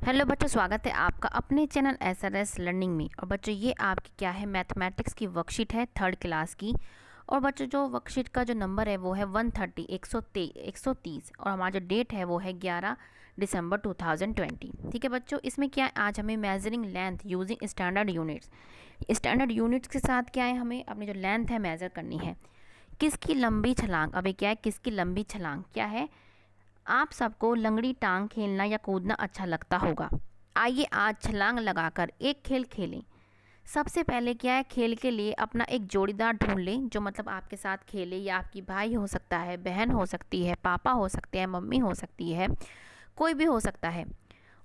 Hello बच्चों, स्वागत है आपका अपने चैनल SRS लर्निंग में। और बच्चों ये आपकी क्या है, मैथमेटिक्स की वर्कशीट है 3rd क्लास की। और बच्चों जो वर्कशीट का जो नंबर है वो है 130 130 और हमारा जो डेट है वो है 11 दिसंबर 2020। ठीक है बच्चों, इसमें क्या है, आज हमें measuring length using standard units के साथ क्या है, हमें अपनी जो लेंथ है मेज़र करनी है। किसकी लंबी छलांग, अभी क्या है, किसकी लंबी छलांग क्या है। आप सबको लंगड़ी टांग खेलना या कूदना अच्छा लगता होगा। आइए आज छलांग लगाकर एक खेल खेलें। सबसे पहले क्या है, खेल के लिए अपना एक जोड़ीदार ढूंढ लें, जो मतलब आपके साथ खेले। या आपकी भाई हो सकता है, बहन हो सकती है, पापा हो सकते हैं, मम्मी हो सकती है, कोई भी हो सकता है।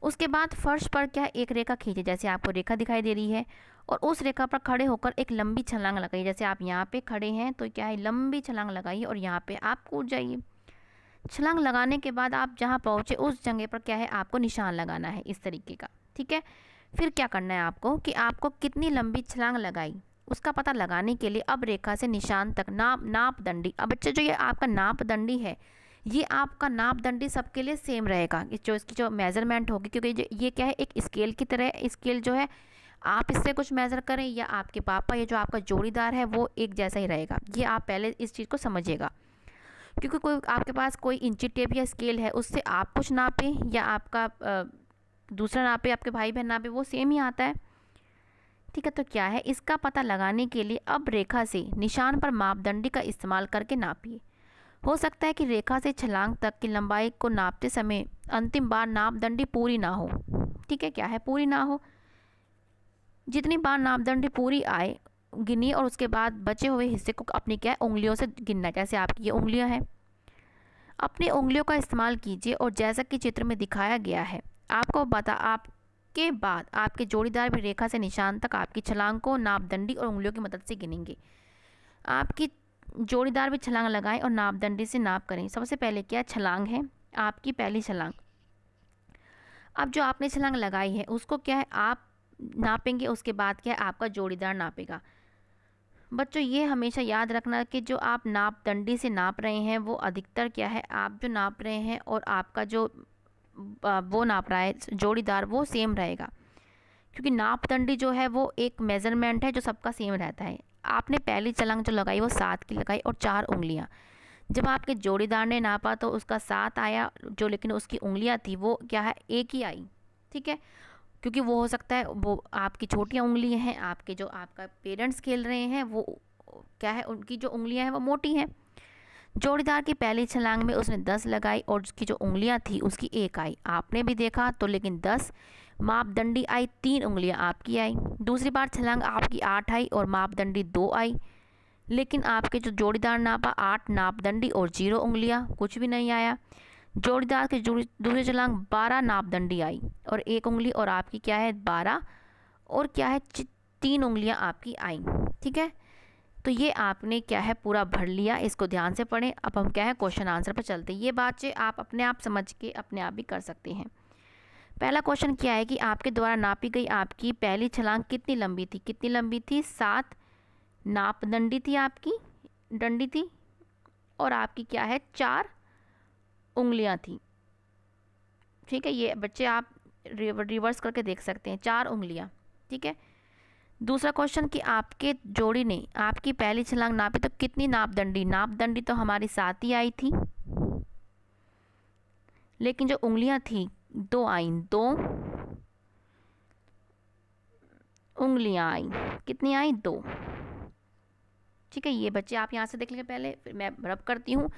उसके बाद फर्श पर क्या है, एक रेखा खींचे, जैसे आपको रेखा दिखाई दे रही है। और उस रेखा पर खड़े होकर एक लंबी छलांग लगाइए। जैसे आप यहाँ पे खड़े हैं तो क्या है, लंबी छलांग लगाइए और यहाँ पे आप कूद जाइए। छलांग लगाने के बाद आप जहाँ पहुँचे उस जगह पर क्या है, आपको निशान लगाना है इस तरीके का। ठीक है, फिर क्या करना है आपको कि आपको कितनी लंबी छलांग लगाई उसका पता लगाने के लिए अब रेखा से निशान तक नाप दंडी। अब बच्चे जो ये आपका नाप दंडी है, ये आपका नाप दंडी सबके लिए सेम रहेगा। जो इसकी जो मेज़रमेंट होगी, क्योंकि ये क्या है, एक स्केल की तरह। स्केल जो है, आप इससे कुछ मेज़र करें या आपके पापा या जो आपका जोड़ीदार है वो एक जैसा ही रहेगा। ये आप पहले इस चीज़ को समझिएगा, क्योंकि कोई आपके पास कोई इंची टेप या स्केल है, उससे आप कुछ नापें या आपका दूसरा नापे, आपके भाई बहन नापे, वो सेम ही आता है। ठीक है, तो क्या है, इसका पता लगाने के लिए अब रेखा से निशान पर मापदंडी का इस्तेमाल करके नापिए। हो सकता है कि रेखा से छलांग तक की लंबाई को नापते समय अंतिम बार नापदंडी पूरी ना हो। ठीक है, क्या है, पूरी ना हो। जितनी बार नापदंडी पूरी आए गिनिए और उसके बाद बचे हुए हिस्से को अपनी क्या है, उंगलियों से गिनना। जैसे आपकी ये उंगलियां हैं, अपनी उंगलियों का इस्तेमाल कीजिए और जैसा कि चित्र में दिखाया गया है, आपके बाद आपके जोड़ीदार भी रेखा से निशान तक आपकी छलांग को नापदंडी और उंगलियों की मदद से गिनेंगे। आपकी जोड़ीदार भी छलांग लगाएं और नापदंडी से नाप करें। सबसे पहले क्या छलांग है, आपकी पहली छलांग। अब जो आपने छलांग लगाई है उसको क्या है, आप नापेंगे, उसके बाद क्या है, आपका जोड़ीदार नापेगा। बच्चों ये हमेशा याद रखना कि जो आप नापदंडी से नाप रहे हैं वो अधिकतर क्या है, आप जो नाप रहे हैं और आपका जो वो नाप रहा है जोड़ीदार, वो सेम रहेगा। क्योंकि नापदंडी जो है वो एक मेज़रमेंट है जो सबका सेम रहता है। आपने पहली छलांग जो लगाई वो 7 की लगाई और 4 उंगलियां। जब आपके जोड़ीदार ने नापा तो उसका 7 आया, जो लेकिन उसकी उंगलियां थी वो क्या है, एक ही आई। ठीक है, क्योंकि वो हो सकता है वो आपकी छोटी उंगली हैं, आपके जो आपका पेरेंट्स खेल रहे हैं वो क्या है, उनकी जो उंगलियां हैं वो मोटी हैं। जोड़ीदार की पहली छलांग में उसने 10 लगाई और उसकी जो उंगलियां थी उसकी 1 आई। आपने भी देखा तो, लेकिन 10 मापदंडी आई, 3 उंगलियां आपकी आई। दूसरी बार छलांग आपकी 8 आई और मापदंडी 2 आई, लेकिन आपके जो जोड़ीदार नापा 8 नापदंडी और 0 उंगलियां, कुछ भी नहीं आया। जोड़ीदार की दूसरी छलांग 12 नापदंडी आई और 1 उंगली, और आपकी क्या है 12 और क्या है 3 उंगलियां आपकी आई। ठीक है, तो ये आपने क्या है पूरा भर लिया। इसको ध्यान से पढ़ें। अब हम क्या है, क्वेश्चन आंसर पर चलते हैं। ये बातें आप अपने आप समझ के अपने आप भी कर सकते हैं। पहला क्वेश्चन क्या है कि आपके द्वारा नापी गई आपकी पहली छलांग कितनी लंबी थी। कितनी लंबी थी, 7 नापदंडी थी, आपकी डंडी थी, और आपकी क्या है 4 उंगलियां थी। ठीक है, ये बच्चे आप रिवर्स करके देख सकते हैं, 4 उंगलियां। ठीक है, दूसरा क्वेश्चन कि आपके जोड़ी ने आपकी पहली छलांग नापी तो कितनी नापदंडी तो हमारी 7 ही आई थी, लेकिन जो उंगलियां थी 2 आई, 2 उंगलियां आई। कितनी आई, 2। ठीक है, ये बच्चे आप यहाँ से देख लेंगे पहले, फिर मैं रब करती हूँ।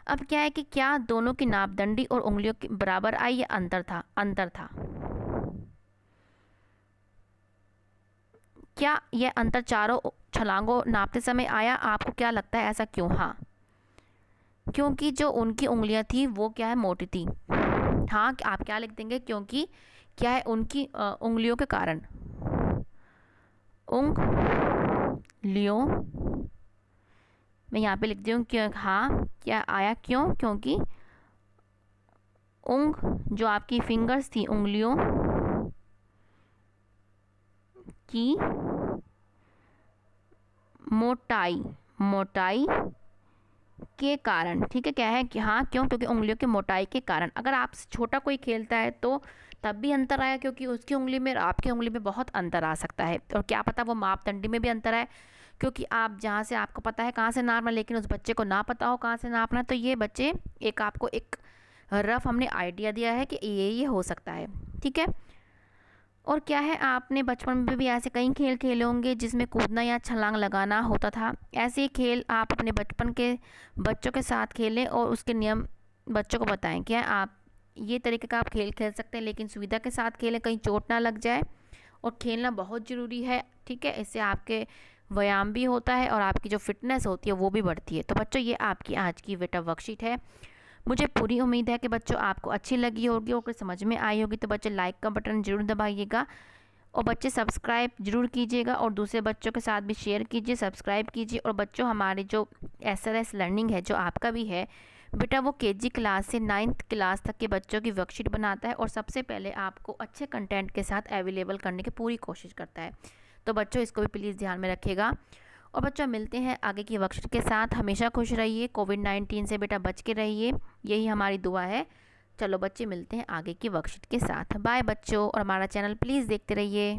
अब क्या है कि क्या दोनों की नापदंडी और उंगलियों के बराबर आई या अंतर था। क्या यह अंतर चारों छलांगों नापते समय आया, आपको क्या लगता है ऐसा क्यों। हाँ, क्योंकि जो उनकी उंगलियां थी वो क्या है, मोटी थी। हाँ, आप क्या लिख देंगे, क्योंकि क्या है, उनकी उंगलियों के कारण, उंगलियों, मैं यहाँ पे लिख दी हूँ क्यों। हाँ, क्या आया, क्यों, क्योंकि जो आपकी फिंगर्स थी, उंगलियों की मोटाई के कारण। ठीक है, क्या है कि हाँ, क्यों, क्योंकि उंगलियों की मोटाई के कारण। अगर आपसे छोटा कोई खेलता है तो तब भी अंतर आया, क्योंकि उसकी उंगली में और आपकी उंगली में बहुत अंतर आ सकता है। और क्या पता वो मापदंडी में भी अंतर है, क्योंकि आप जहाँ से आपको पता है कहाँ से नापना, लेकिन उस बच्चे को ना पता हो कहाँ से नापना। तो ये बच्चे एक आपको एक रफ हमने आइडिया दिया है कि ये हो सकता है, ठीक है। और क्या है, आपने बचपन में भी ऐसे कई खेल खेले होंगे जिसमें कूदना या छलांग लगाना होता था। ऐसे ही खेल आप अपने बचपन के बच्चों के साथ खेलें और उसके नियम बच्चों को बताएं। क्या आप ये तरीके का आप खेल खेल सकते हैं, लेकिन सुविधा के साथ खेलें, कहीं चोट ना लग जाए। और खेलना बहुत ज़रूरी है, ठीक है। इससे आपके व्यायाम भी होता है और आपकी जो फिटनेस होती है वो भी बढ़ती है। तो बच्चों, ये आपकी आज की बेटा वर्कशीट है। मुझे पूरी उम्मीद है कि बच्चों आपको अच्छी लगी होगी और कुछ समझ में आई होगी। तो बच्चे लाइक का बटन जरूर दबाइएगा और बच्चे सब्सक्राइब जरूर कीजिएगा और दूसरे बच्चों के साथ भी शेयर कीजिए, सब्सक्राइब कीजिए। और बच्चों, हमारी जो SRS लर्निंग है, जो आपका भी है बेटा, वो KG क्लास से 9th क्लास तक के बच्चों की वर्कशीट बनाता है और सबसे पहले आपको अच्छे कंटेंट के साथ अवेलेबल करने की पूरी कोशिश करता है। तो बच्चों, इसको भी प्लीज़ ध्यान में रखिएगा। और बच्चों, मिलते हैं आगे की वर्कशीट के साथ। हमेशा खुश रहिए, कोविड-19 से बेटा बच के रहिए, यही हमारी दुआ है। चलो बच्चे, मिलते हैं आगे की वर्कशीट के साथ। बाय बच्चों, और हमारा चैनल प्लीज़ देखते रहिए।